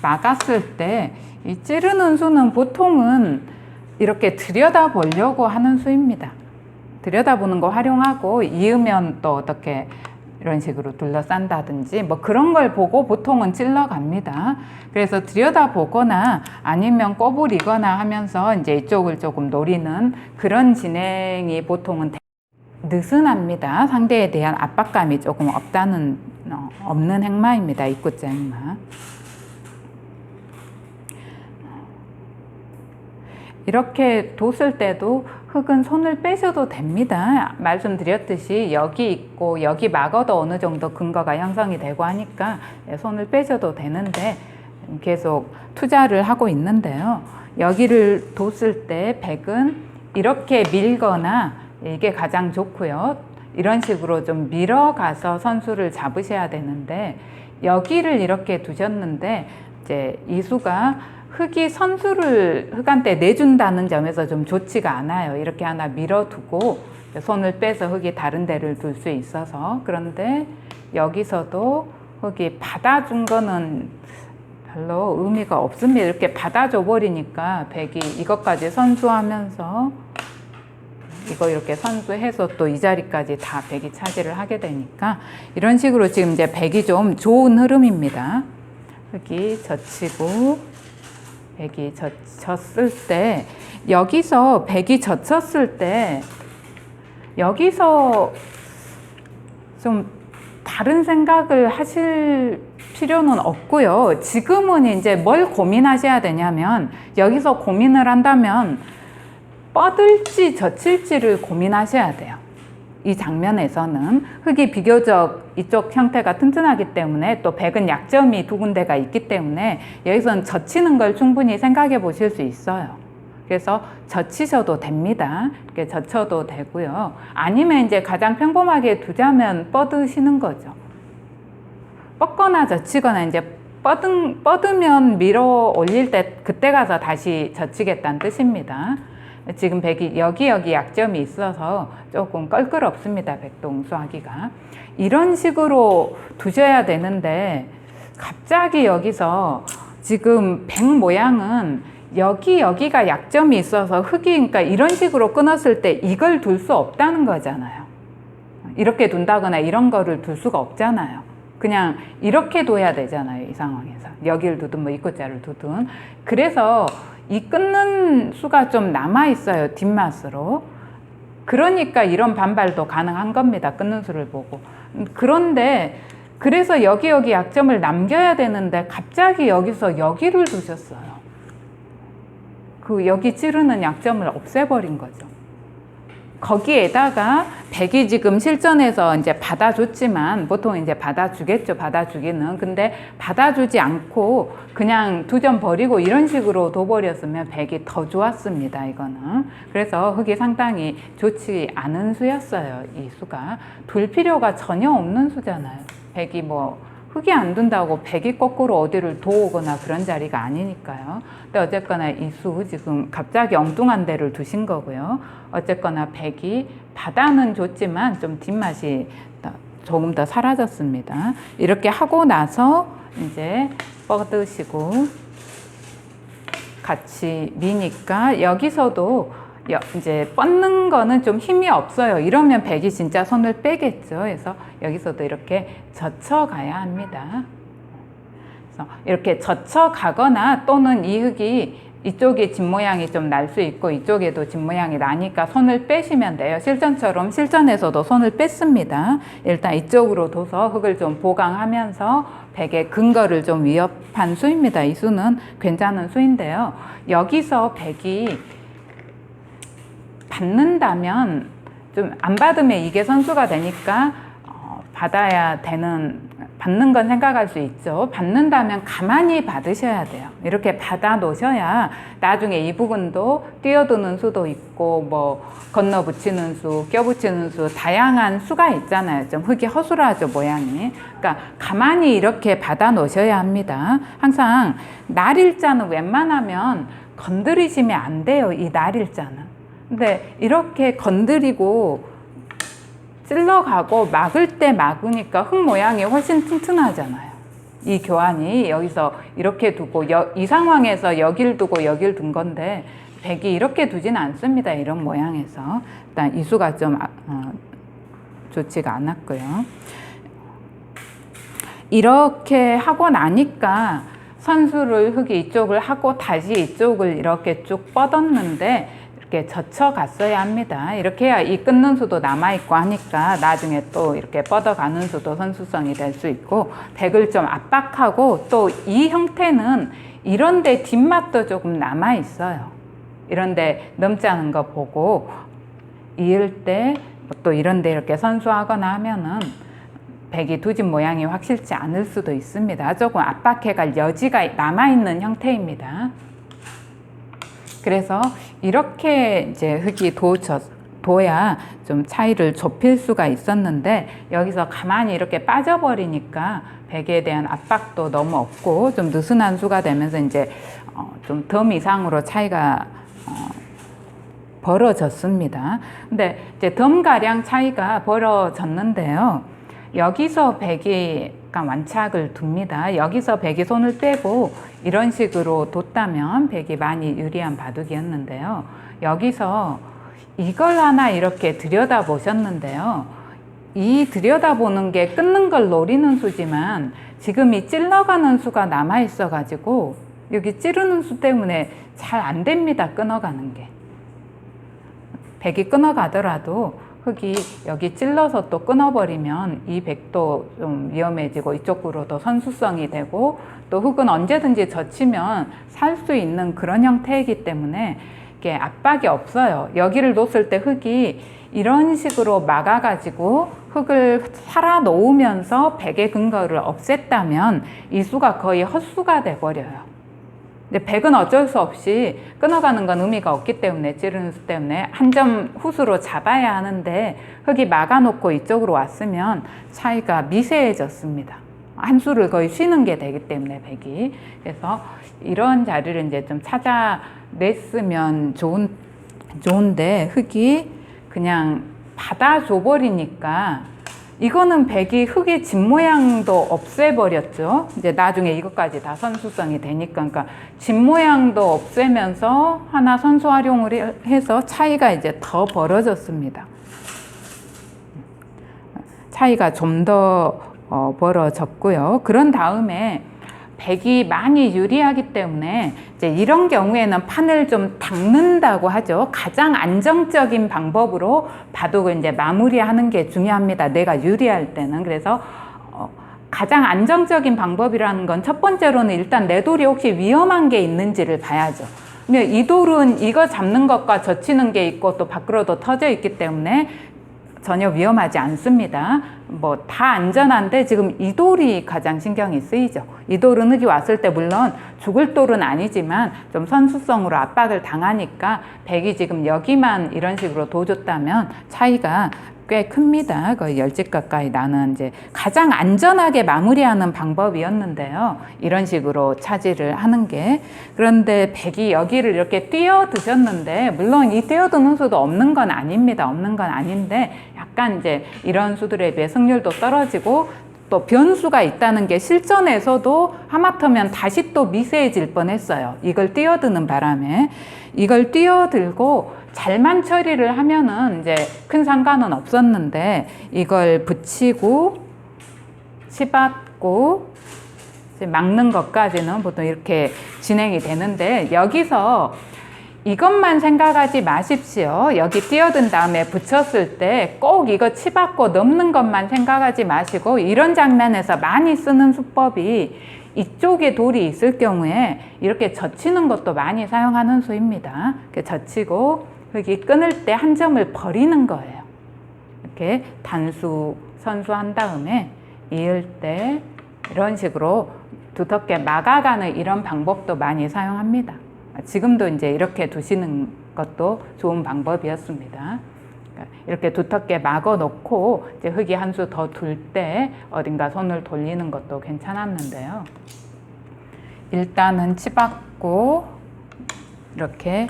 A: 막았을 때 이 찌르는 수는 보통은 이렇게 들여다보려고 하는 수입니다. 들여다보는 거 활용하고 이으면 또 어떻게 이런 식으로 둘러싼다든지 뭐 그런 걸 보고 보통은 찔러갑니다. 그래서 들여다보거나 아니면 꼬부리거나 하면서 이제 이쪽을 조금 노리는 그런 진행이 보통은 느슨합니다. 상대에 대한 압박감이 조금 없는 행마입니다. 입구자 행마. 이렇게 뒀을 때도 흑은 손을 빼셔도 됩니다. 말씀드렸듯이 여기 있고 여기 막아도 어느 정도 근거가 형성이 되고 하니까 손을 빼셔도 되는데 계속 투자를 하고 있는데요. 여기를 뒀을 때 백은 이렇게 밀거나 이게 가장 좋고요. 이런 식으로 좀 밀어가서 선수를 잡으셔야 되는데 여기를 이렇게 두셨는데 이제 이수가 흑이 선수를 흑한테 내준다는 점에서 좀 좋지가 않아요. 이렇게 하나 밀어두고 손을 빼서 흑이 다른 데를 둘 수 있어서. 그런데 여기서도 흑이 받아준 거는 별로 의미가 없습니다. 이렇게 받아줘 버리니까 백이 이것까지 선수하면서 이거 이렇게 선수해서 또 이 자리까지 다 백이 차지를 하게 되니까 이런 식으로 지금 이제 백이 좀 좋은 흐름입니다. 흑이 젖히고 백이 젖혔을 때 여기서 백이 젖혔을 때 여기서 좀 다른 생각을 하실 필요는 없고요. 지금은 이제 뭘 고민하셔야 되냐면 여기서 고민을 한다면 뻗을지 젖힐지를 고민하셔야 돼요. 이 장면에서는 흑이 비교적 이쪽 형태가 튼튼하기 때문에 또 백은 약점이 두 군데가 있기 때문에 여기서는 젖히는 걸 충분히 생각해 보실 수 있어요. 그래서 젖히셔도 됩니다. 이렇게 젖혀도 되고요. 아니면 이제 가장 평범하게 두자면 뻗으시는 거죠. 뻗거나 젖히거나 이제 뻗으면 밀어 올릴 때 그때 가서 다시 젖히겠다는 뜻입니다. 지금 백이 여기 약점이 있어서 조금 껄끄럽습니다. 백동수하기가. 이런 식으로 두셔야 되는데 갑자기 여기서 지금 백 모양은 여기가 약점이 있어서 흙이, 그러니까 이런 식으로 끊었을 때 이걸 둘 수 없다는 거잖아요. 이렇게 둔다거나 이런 거를 둘 수가 없잖아요. 그냥 이렇게 둬야 되잖아요. 이 상황에서 여기를 두든 뭐 입구자를 두든. 그래서 이 끊는 수가 좀 남아 있어요. 뒷맛으로. 그러니까 이런 반발도 가능한 겁니다. 끊는 수를 보고. 그런데 그래서 여기 약점을 남겨야 되는데 갑자기 여기서 여기를 두셨어요. 그 여기 찌르는 약점을 없애버린 거죠. 거기에다가 백이 지금 실전에서 이제 받아줬지만 보통 이제 받아주겠죠. 받아주기는. 근데 받아주지 않고 그냥 두 점 버리고 이런 식으로 둬버렸으면 백이 더 좋았습니다. 이거는. 그래서 흙이 상당히 좋지 않은 수였어요. 이 수가. 둘 필요가 전혀 없는 수잖아요. 백이 뭐 흙이 안 둔다고 백이 거꾸로 어디를 도오거나 그런 자리가 아니니까요. 근데 어쨌거나 이 수 지금 갑자기 엉뚱한 데를 두신 거고요. 어쨌거나 백이 바다는 좋지만 좀 뒷맛이 조금 더 사라졌습니다. 이렇게 하고 나서 이제 뻗으시고 같이 미니까 여기서도 이제 뻗는 거는 좀 힘이 없어요. 이러면 백이 진짜 손을 빼겠죠. 그래서 여기서도 이렇게 젖혀가야 합니다. 그래서 이렇게 젖혀가거나 또는 이 흙이 이쪽에 집 모양이 좀 날 수 있고 이쪽에도 집 모양이 나니까 손을 빼시면 돼요. 실전처럼 실전에서도 손을 뺐습니다. 일단 이쪽으로 둬서 흙을 좀 보강하면서 백의 근거를 좀 위협한 수입니다. 이 수는 괜찮은 수인데요. 여기서 백이 받는다면 좀 안 받으면 이게 선수가 되니까 받아야 되는, 받는 건 생각할 수 있죠. 받는다면 가만히 받으셔야 돼요. 이렇게 받아 놓으셔야 나중에 이 부분도 뛰어드는 수도 있고 뭐 건너 붙이는 수, 껴 붙이는 수 다양한 수가 있잖아요. 좀 흙이 허술하죠, 모양이. 그러니까 가만히 이렇게 받아 놓으셔야 합니다. 항상 날일자는 웬만하면 건드리시면 안 돼요. 이 날일자는. 근데 이렇게 건드리고 찔러가고 막을 때 막으니까 흙 모양이 훨씬 튼튼하잖아요. 이 교환이 여기서 이렇게 두고 이 상황에서 여길 두고 여길 둔 건데 백이 이렇게 두지는 않습니다. 이런 모양에서. 일단 이 수가 좀 좋지가 않았고요. 이렇게 하고 나니까 선수를 흙이 이쪽을 하고 다시 이쪽을 이렇게 쭉 뻗었는데 이렇게 젖혀갔어야 합니다. 이렇게 해야 이 끊는 수도 남아있고 하니까 나중에 또 이렇게 뻗어가는 수도 선수성이 될 수 있고 백을 좀 압박하고 또 이 형태는 이런데 뒷맛도 조금 남아있어요. 이런데 넘지 않은 거 보고 이을 때 또 이런데 이렇게 선수하거나 하면은 백이 두집 모양이 확실치 않을 수도 있습니다. 조금 압박해갈 여지가 남아있는 형태입니다. 그래서 이렇게 이제 흙이 둬야 좀 차이를 좁힐 수가 있었는데 여기서 가만히 이렇게 빠져버리니까 백에 대한 압박도 너무 없고 좀 느슨한 수가 되면서 이제 좀 덤 이상으로 차이가 벌어졌습니다. 근데 이제 덤가량 차이가 벌어졌는데요. 여기서 백이 약간 완착을 둡니다. 여기서 백이 손을 빼고 이런 식으로 뒀다면 백이 많이 유리한 바둑이었는데요. 여기서 이걸 하나 이렇게 들여다보셨는데요. 이 들여다보는 게 끊는 걸 노리는 수지만 지금 이 찔러가는 수가 남아있어 가지고 여기 찌르는 수 때문에 잘 안 됩니다. 끊어가는 게. 백이 끊어가더라도 흙이 여기 찔러서 또 끊어버리면 이 백도 좀 위험해지고 이쪽으로도 선수성이 되고 또 흙은 언제든지 젖히면 살 수 있는 그런 형태이기 때문에 이게 압박이 없어요. 여기를 놓았을 때 흙이 이런 식으로 막아가지고 흙을 살아 놓으면서 백의 근거를 없앴다면 이 수가 거의 헛수가 돼버려요. 근데 백은 어쩔 수 없이 끊어가는 건 의미가 없기 때문에 찌르는 수 때문에 한 점 후수로 잡아야 하는데 흙이 막아놓고 이쪽으로 왔으면 차이가 미세해졌습니다. 한 수를 거의 쉬는 게 되기 때문에 백이. 그래서 이런 자리를 이제 좀 찾아냈으면 좋은데 흙이 그냥 받아줘 버리니까 이거는 백이 흙의 집 모양도 없애버렸죠. 이제 나중에 이것까지 다 선수성이 되니까. 그러니까 집 모양도 없애면서 하나 선수 활용을 해서 차이가 이제 더 벌어졌습니다. 차이가 좀 더 벌어졌고요. 그런 다음에 백이 많이 유리하기 때문에 이제 이런 경우에는 판을 좀 닦는다고 하죠. 가장 안정적인 방법으로 바둑을 이제 마무리하는 게 중요합니다. 내가 유리할 때는. 그래서 가장 안정적인 방법이라는 건 첫 번째로는 일단 내 돌이 혹시 위험한 게 있는지를 봐야죠. 이 돌은 이거 잡는 것과 젖히는 게 있고 또 밖으로도 터져 있기 때문에 전혀 위험하지 않습니다. 뭐 다 안전한데 지금 이 돌이 가장 신경이 쓰이죠. 이 돌은 흙이 왔을 때 물론 죽을 돌은 아니지만 좀 선수성으로 압박을 당하니까 백이 지금 여기만 이런 식으로 둬줬다면 차이가 꽤 큽니다. 거의 10집 가까이 나는 이제 가장 안전하게 마무리하는 방법이었는데요. 이런 식으로 차지를 하는 게. 그런데 백이 여기를 이렇게 뛰어드셨는데 물론 이 뛰어드는 수도 없는 건 아닙니다. 없는 건 아닌데 약간 이제 이런 수들에 비해 승률도 떨어지고 또 변수가 있다는 게 실전에서도 하마터면 다시 또 미세해질 뻔했어요. 이걸 뛰어드는 바람에. 이걸 뛰어들고 잘만 처리를 하면은 이제 큰 상관은 없었는데 이걸 붙이고 치받고 막는 것까지는 보통 이렇게 진행이 되는데 여기서 이것만 생각하지 마십시오. 여기 뛰어든 다음에 붙였을 때 꼭 이거 치받고 넘는 것만 생각하지 마시고 이런 장면에서 많이 쓰는 수법이 이쪽에 돌이 있을 경우에 이렇게 젖히는 것도 많이 사용하는 수입니다. 이렇게 젖히고 흙이 끊을 때 한 점을 버리는 거예요. 이렇게 단수, 선수한 다음에 이을 때 이런 식으로 두텁게 막아가는 이런 방법도 많이 사용합니다. 지금도 이제 이렇게 두시는 것도 좋은 방법이었습니다. 이렇게 두텁게 막아 놓고 이제 흙이 한 수 더 둘 때 어딘가 손을 돌리는 것도 괜찮았는데요. 일단은 치받고 이렇게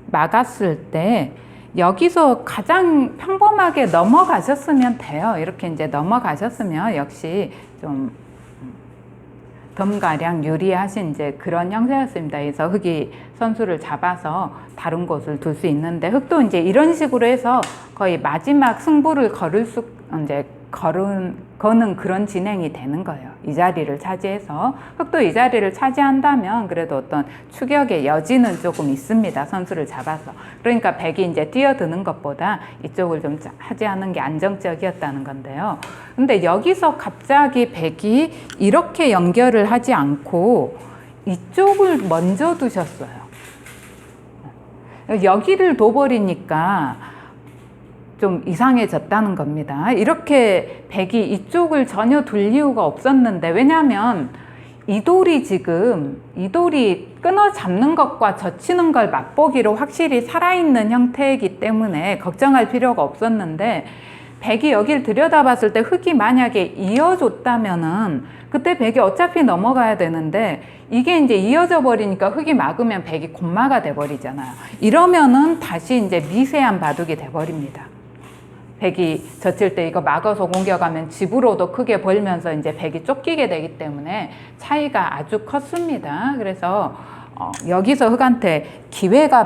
A: 막았을 때 여기서 가장 평범하게 넘어가셨으면 돼요. 이렇게 이제 넘어가셨으면 역시 좀 덤가량 유리하신 이제 그런 형태였습니다. 그래서 흙이 선수를 잡아서 다른 곳을 둘 수 있는데 흙도 이제 이런 식으로 해서 거의 마지막 승부를 거는 그런 진행이 되는 거예요. 이 자리를 차지해서 흑도 이 자리를 차지한다면 그래도 어떤 추격의 여지는 조금 있습니다. 선수를 잡아서. 그러니까 백이 이제 뛰어드는 것보다 이쪽을 좀 차지하는 게 안정적이었다는 건데요. 근데 여기서 갑자기 백이 이렇게 연결을 하지 않고 이쪽을 먼저 두셨어요. 여기를 둬버리니까 좀 이상해졌다는 겁니다. 이렇게 백이 이쪽을 전혀 둘 이유가 없었는데 왜냐하면 이 돌이 끊어 잡는 것과 젖히는 걸 맛보기로 확실히 살아있는 형태이기 때문에 걱정할 필요가 없었는데 백이 여기를 들여다봤을 때 흙이 만약에 이어줬다면은 그때 백이 어차피 넘어가야 되는데 이게 이제 이어져 버리니까 흙이 막으면 백이 곤마가 돼 버리잖아요. 이러면은 다시 이제 미세한 바둑이 돼 버립니다. 백이 젖힐 때 이거 막아서 공격하면 집으로도 크게 벌면서 이제 백이 쫓기게 되기 때문에 차이가 아주 컸습니다. 그래서 여기서 흙한테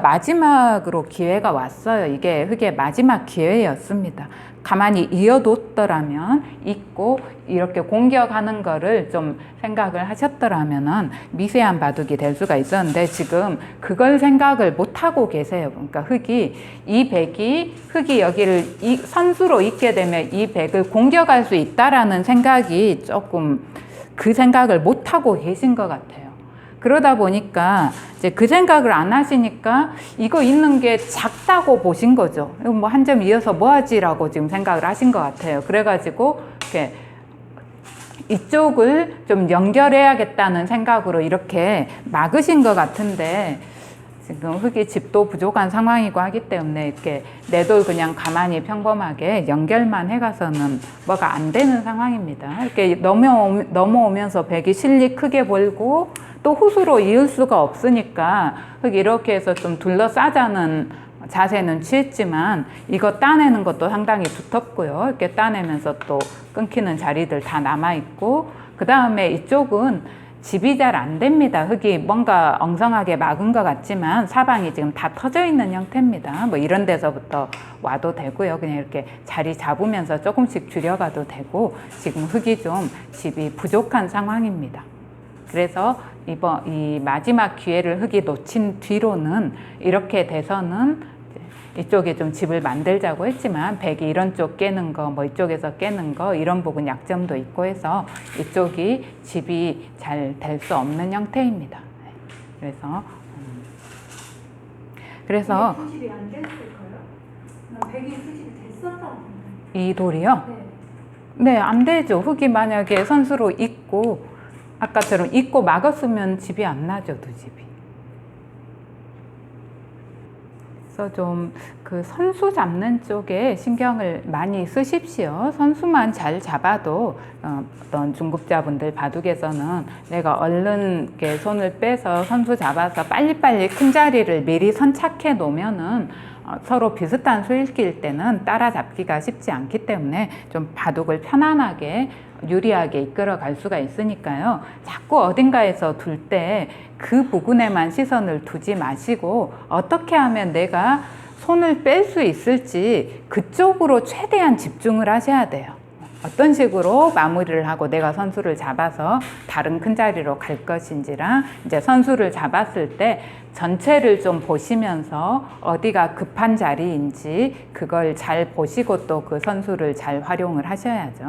A: 마지막으로 기회가 왔어요. 이게 흙의 마지막 기회였습니다. 가만히 이어뒀더라면 있고 이렇게 공격하는 거를 좀 생각을 하셨더라면은 미세한 바둑이 될 수가 있었는데 지금 그걸 생각을 못 하고 계세요. 그러니까 흙이 여기를 선수로 있게 되면 이 백을 공격할 수 있다라는 생각이 조금 그 생각을 못 하고 계신 것 같아요. 그러다 보니까 이제 그 생각을 안 하시니까 이거 있는 게 작다고 보신 거죠. 뭐 한 점 이어서 뭐 하지라고 지금 생각을 하신 것 같아요. 그래가지고 이렇게 이쪽을 좀 연결해야겠다는 생각으로 이렇게 막으신 것 같은데 지금 흙이 집도 부족한 상황이고 하기 때문에 이렇게 내 돌 그냥 가만히 평범하게 연결만 해가서는 뭐가 안 되는 상황입니다. 이렇게 넘어오면서 백이 실리 크게 벌고 또 호수로 이을 수가 없으니까 흙 이렇게 해서 좀 둘러싸자는 자세는 취했지만 이거 따내는 것도 상당히 두텁고요. 이렇게 따내면서 또 끊기는 자리들 다 남아있고, 그 다음에 이쪽은 집이 잘 안 됩니다. 흙이 뭔가 엉성하게 막은 것 같지만 사방이 지금 다 터져 있는 형태입니다. 뭐 이런 데서부터 와도 되고요. 그냥 이렇게 자리 잡으면서 조금씩 줄여가도 되고, 지금 흙이 좀 집이 부족한 상황입니다. 그래서 이 마지막 기회를 흙이 놓친 뒤로는 이렇게 돼서는 이쪽에 좀 집을 만들자고 했지만 백이 이런 쪽 깨는 거, 뭐 이쪽에서 깨는 거, 이런 부분 약점도 있고 해서 이쪽이 집이 잘 될 수 없는 형태입니다. 그래서
B: 수집이 안 됐을까요? 난 백이 수집이 됐었다고.
A: 이 돌이요?
B: 네.
A: 네, 안 되죠. 흙이 만약에 선수로 있고 아까처럼 있고 막았으면 집이 안 나죠, 두 집이. 그래서 좀 그 선수 잡는 쪽에 신경을 많이 쓰십시오. 선수만 잘 잡아도 어떤 중급자분들 바둑에서는 내가 얼른 이렇게 손을 빼서 선수 잡아서 빨리빨리 큰 자리를 미리 선착해 놓으면은 서로 비슷한 수일기일 때는 따라잡기가 쉽지 않기 때문에 좀 바둑을 편안하게 유리하게 이끌어 갈 수가 있으니까요. 자꾸 어딘가에서 둘 때 그 부분에만 시선을 두지 마시고 어떻게 하면 내가 손을 뺄 수 있을지 그쪽으로 최대한 집중을 하셔야 돼요. 어떤 식으로 마무리를 하고 내가 선수를 잡아서 다른 큰 자리로 갈 것인지랑, 이제 선수를 잡았을 때 전체를 좀 보시면서 어디가 급한 자리인지 그걸 잘 보시고 또 그 선수를 잘 활용을 하셔야죠.